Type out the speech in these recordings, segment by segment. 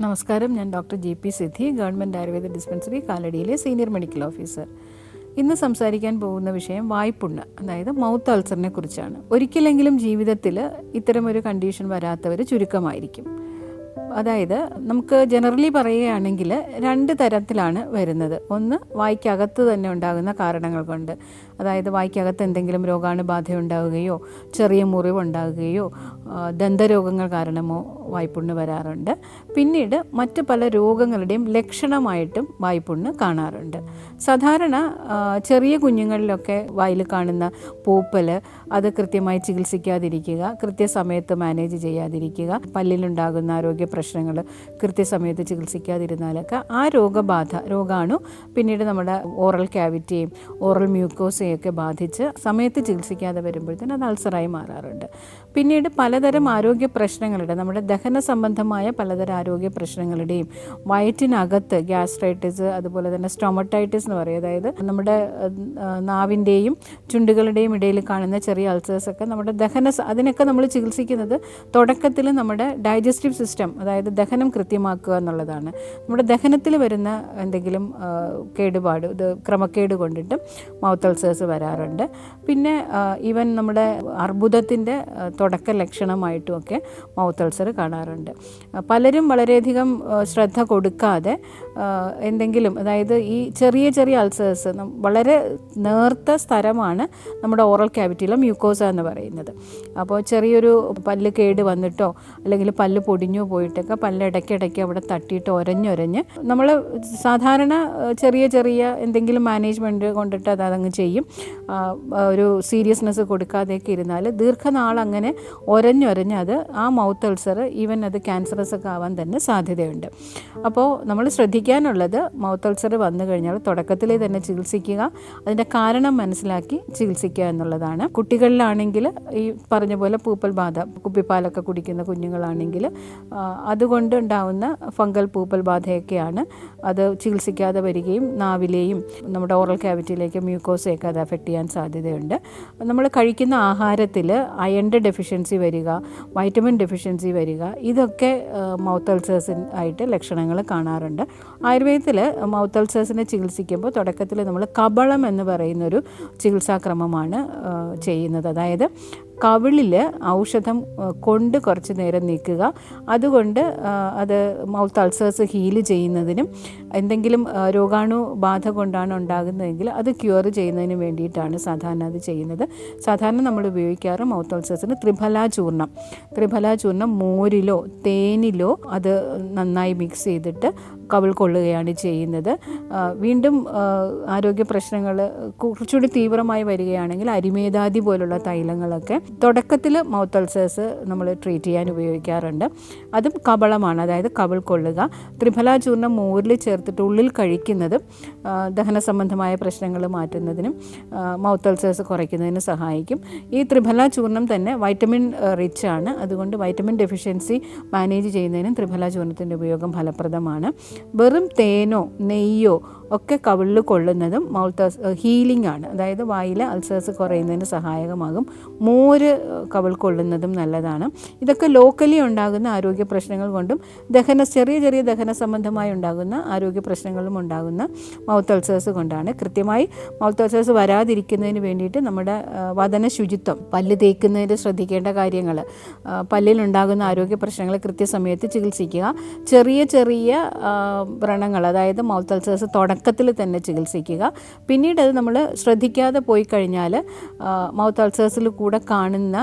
നമസ്കാരം, ഞാൻ doctor JP Siddhi, government Ayurveda dispensary കാലടിയിലെ സീനിയർ മെഡിക്കൽ ഓഫീസർ. ഇന്ന് സംസാരിക്കാൻ പോകുന്ന വിഷയം വായ്പുണ്ണ്, അതായത് മൗത്ത് അൾസറിനെ കുറിച്ചാണ്. ഒരിക്കലെങ്കിലും ജീവിതത്തിൽ ഇത്തരമൊരു കണ്ടീഷൻ വരാത്തവർ ചുരുക്കമായിരിക്കും. അതായത് നമുക്ക് ജനറലി പറയുകയാണെങ്കിൽ രണ്ട് തരത്തിലാണ് വരുന്നത്. ഒന്ന്, വായ്ക്കകത്ത് തന്നെ ഉണ്ടാകുന്ന കാരണങ്ങൾ കൊണ്ട്, അതായത് വായ്ക്കകത്ത് എന്തെങ്കിലും രോഗാണുബാധ ഉണ്ടാവുകയോ ചെറിയ മുറിവുണ്ടാകുകയോ ദന്തരോഗങ്ങൾ കാരണമോ വായ്പുണ്ണ് വരാറുണ്ട്. പിന്നീട് മറ്റ് പല രോഗങ്ങളുടെയും ലക്ഷണമായിട്ടും വായ്പുണ്ണ് കാണാറുണ്ട്. സാധാരണ ചെറിയ കുഞ്ഞുങ്ങളിലൊക്കെ വായിൽ കാണുന്ന പൂപ്പൽ, അത് കൃത്യമായി ചികിത്സിക്കാതിരിക്കുക, കൃത്യസമയത്ത് മാനേജ് ചെയ്യാതിരിക്കുക, പല്ലിലുണ്ടാകുന്ന ആരോഗ്യ പ്രശ്നങ്ങൾ കൃത്യസമയത്ത് ചികിത്സിക്കാതിരുന്നാലൊക്കെ ആ രോഗാണു പിന്നീട് നമ്മുടെ ഓറൽ ക്യാവിറ്റിയെയും ഓറൽ മ്യൂക്കോസയൊക്കെ ബാധിച്ച് സമയത്ത് ചികിത്സിക്കാതെ വരുമ്പോഴത്തേന് അത് അൾസറായി മാറാറുണ്ട്. പിന്നീട് പലതരം ആരോഗ്യ പ്രശ്നങ്ങളുടെ, നമ്മുടെ ദഹന സംബന്ധമായ പലതരം ആരോഗ്യ പ്രശ്നങ്ങളുടെയും വയറ്റിനകത്ത് ഗ്യാസ്ട്രൈറ്റിസ്, അതുപോലെ തന്നെ സ്റ്റൊമറ്റൈറ്റിസ് എന്ന് പറയും, അതായത് നമ്മുടെ നാവിൻ്റെയും ചുണ്ടുകളുടെയും ഇടയിൽ കാണുന്ന ചെറിയ അൾസേഴ്സൊക്കെ നമ്മുടെ അതിനൊക്കെ നമ്മൾ ചികിത്സിക്കുന്നത് തുടക്കത്തിൽ നമ്മുടെ ഡൈജസ്റ്റീവ് സിസ്റ്റം, അതായത് ദഹനം കൃത്യമാക്കുക എന്നുള്ളതാണ്. നമ്മുടെ ദഹനത്തിൽ വരുന്ന എന്തെങ്കിലും കേടുപാട്, ഇത് ക്രമക്കേട് കൊണ്ടിട്ട് മൗത്ത് അൾസേഴ്സ് വരാറുണ്ട്. പിന്നെ ഈവൻ നമ്മുടെ അർബുദത്തിൻ്റെ തുടക്ക ലക്ഷണമായിട്ടുമൊക്കെ മൗത്ത് അൾസർ കാണാറുണ്ട്. പലരും വളരെയധികം ശ്രദ്ധ കൊടുക്കാതെ എന്തെങ്കിലും, അതായത് ഈ ചെറിയ ചെറിയ അൾസേഴ്സ്, വളരെ നേർത്ത സ്ഥലമാണ് നമ്മുടെ ഓറൽ ക്യാവിറ്റിയിലെ മ്യൂക്കോസ എന്ന് പറയുന്നത്. അപ്പോൾ ചെറിയൊരു പല്ല് കേട് വന്നിട്ടോ അല്ലെങ്കിൽ പല്ല് പൊടിഞ്ഞോ പോയിട്ടൊക്കെ പല്ല് ഇടയ്ക്കിടയ്ക്ക് അവിടെ തട്ടിയിട്ട് ഒരഞ്ഞൊരഞ്ഞ് നമ്മൾ സാധാരണ ചെറിയ ചെറിയ എന്തെങ്കിലും മാനേജ്മെൻറ്റ് കൊണ്ടിട്ട് അതങ്ങ് ചെയ്യും. ഒരു സീരിയസ്നെസ് കൊടുക്കാതെയൊക്കെ ഇരുന്നാൽ ദീർഘനാൾ അങ്ങനെ ഒരഞ്ഞൊരഞ്ഞ് അത് ആ മൗത്ത് അൾസർ, ഈവൻ അത് ക്യാൻസറസ് ഒക്കെ ആവാൻ തന്നെ സാധ്യതയുണ്ട്. അപ്പോൾ നമ്മൾ ശ്രദ്ധിക്കാനുള്ളത്, മൗത്ത് അൾസർ വന്നു കഴിഞ്ഞാൽ തുടക്കത്തിലേ തന്നെ ചികിത്സിക്കുക, അതിൻ്റെ കാരണം മനസ്സിലാക്കി ചികിത്സിക്കുക എന്നുള്ളതാണ്. കുട്ടികളിലാണെങ്കിൽ ഈ പറഞ്ഞ പോലെ പൂപ്പൽ ബാധ, കുപ്പിപ്പാലൊക്കെ കുടിക്കുന്ന കുഞ്ഞുങ്ങളാണെങ്കിൽ അതുകൊണ്ട് ഉണ്ടാവുന്ന ഫംഗൽ പൂപ്പൽ ബാധയൊക്കെയാണ്. അത് ചികിത്സിക്കാതെ വരികയും നാവിലെയും നമ്മുടെ ഓറൽ ക്യാവിറ്റിയിലേക്ക് മ്യൂക്കോസയൊക്കെ അത് അഫക്റ്റ് ചെയ്യാൻ സാധ്യതയുണ്ട്. നമ്മൾ കഴിക്കുന്ന ആഹാരത്തിൽ അയണിൻ്റെ ഡെഫിഷ്യൻസി വരിക, വൈറ്റമിൻ ഡെഫിഷ്യൻസി വരിക, ഇതൊക്കെ മൗത്ത് അൾസേഴ്സിന് ആയിട്ട് ലക്ഷണങ്ങൾ കാണാറുണ്ട്. ആയുർവേദത്തിൽ മൗത്ത് അൾസേഴ്സിനെ ചികിത്സിക്കുമ്പോൾ തുടക്കത്തിൽ നമ്മൾ കബളം എന്ന് പറയുന്നൊരു ചികിത്സാക്രമമാണ് ചെയ്യുന്നത്. അതായത് കവിളിൽ ഔഷധം കൊണ്ട് കുറച്ച് നേരം നിൽക്കുക. അതുകൊണ്ട് അത് മൗത്ത് അൾസേഴ്സ് ഹീല് ചെയ്യുന്നതിനും എന്തെങ്കിലും രോഗാണു ബാധ കൊണ്ടാണ് ഉണ്ടാകുന്നതെങ്കിൽ അത് ക്യൂർ ചെയ്യുന്നതിന് വേണ്ടിയിട്ടാണ് സാധാരണ അത് ചെയ്യുന്നത്. സാധാരണ നമ്മൾ ഉപയോഗിക്കാറ് മൗത്ത് അൾസേഴ്സിന് ത്രിഫല ചൂർണം മോരിലോ തേനിലോ അത് നന്നായി മിക്സ് ചെയ്തിട്ട് കവിൾ കൊള്ളുകയാണ് ചെയ്യുന്നത്. വീണ്ടും ആരോഗ്യ പ്രശ്നങ്ങൾ കുറച്ചുകൂടി തീവ്രമായി വരികയാണെങ്കിൽ അരിമേദാദി പോലുള്ള തൈലങ്ങളൊക്കെ തുടക്കത്തിൽ മൗത്ത് അൾസേഴ്സ് നമ്മൾ ട്രീറ്റ് ചെയ്യാൻ ഉപയോഗിക്കാറുണ്ട്. അതും കബളമാണ്, അതായത് കവിൾ കൊള്ളുക. ത്രിഫല ചൂർണം മോരിൽ ചേർത്തിട്ട് ഉള്ളിൽ കഴിക്കുന്നതും ദഹന സംബന്ധമായ പ്രശ്നങ്ങൾ മാറ്റുന്നതിനും മൗത്ത് അൾസേഴ്സ് കുറയ്ക്കുന്നതിനും സഹായിക്കും. ഈ ത്രിഫല ചൂർണം തന്നെ വൈറ്റമിൻ റിച്ച് ആണ്, അതുകൊണ്ട് വൈറ്റമിൻ ഡെഫിഷ്യൻസി മാനേജ് ചെയ്യുന്നതിനും ത്രിഫല ചൂർണത്തിൻ്റെ ഉപയോഗം ഫലപ്രദമാണ്. വെറും തേനോ നെയ്യോ ഒക്കെ കവിളിൽ കൊള്ളുന്നതും മൗത്ത് ഹീലിംഗ് ആണ്, അതായത് വായിലെ അൾസേഴ്സ് കുറയുന്നതിന് സഹായകമാകും. മോര് കവിൾ കൊള്ളുന്നതും നല്ലതാണ്. ഇതൊക്കെ ലോക്കലി ഉണ്ടാകുന്ന ആരോഗ്യ പ്രശ്നങ്ങൾ കൊണ്ടും ചെറിയ ചെറിയ ദഹന സംബന്ധമായി ഉണ്ടാകുന്ന ആരോഗ്യ പ്രശ്നങ്ങളും ഉണ്ടാകുന്ന മൗത്ത് അൾസേഴ്സ് കൊണ്ടാണ്. കൃത്യമായി മൗത്ത് അൾസേഴ്സ് വരാതിരിക്കുന്നതിന് വേണ്ടിയിട്ട് നമ്മുടെ വദന ശുചിത്വം, പല്ല് തേക്കുന്നതിന് ശ്രദ്ധിക്കേണ്ട കാര്യങ്ങൾ, പല്ലിലുണ്ടാകുന്ന ആരോഗ്യ പ്രശ്നങ്ങൾ കൃത്യസമയത്ത് ചികിത്സിക്കുക. ചെറിയ ചെറിയ വ്രണങ്ങൾ, അതായത് മൗത്ത് അൾസേഴ്സ് തുടക്കത്തിൽ തന്നെ ചികിത്സിക്കുക. പിന്നീട് അത് നമ്മൾ ശ്രദ്ധിക്കാതെ പോയി കഴിഞ്ഞാൽ മൗത്ത് അൾസേഴ്സിൽ കൂടെ കാണുന്ന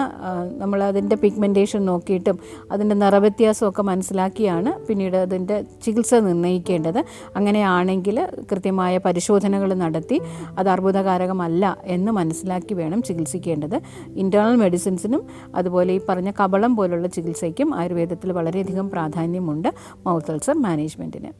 നമ്മളതിൻ്റെ പിഗ്മെൻറ്റേഷൻ നോക്കിയിട്ടും അതിൻ്റെ നിറവ്യത്യാസമൊക്കെ മനസ്സിലാക്കിയാണ് പിന്നീട് അതിൻ്റെ ചികിത്സ നിർണ്ണയിക്കേണ്ടത്. അങ്ങനെയാണെങ്കിൽ കൃത്യമായ പരിശോധനകൾ നടത്തി അത് അർബുദകാരകമല്ല എന്ന് മനസ്സിലാക്കി വേണം ചികിത്സിക്കേണ്ടത്. ഇൻറ്റേർണൽ മെഡിസിൻസിനും അതുപോലെ ഈ പറഞ്ഞ കബളം പോലുള്ള ചികിത്സയ്ക്കും ആയുർവേദത്തിൽ വളരെയധികം പ്രാധാന്യമുണ്ട് മൗത്ത് അൾസർ മാനേജ്മെൻറ്റിന്.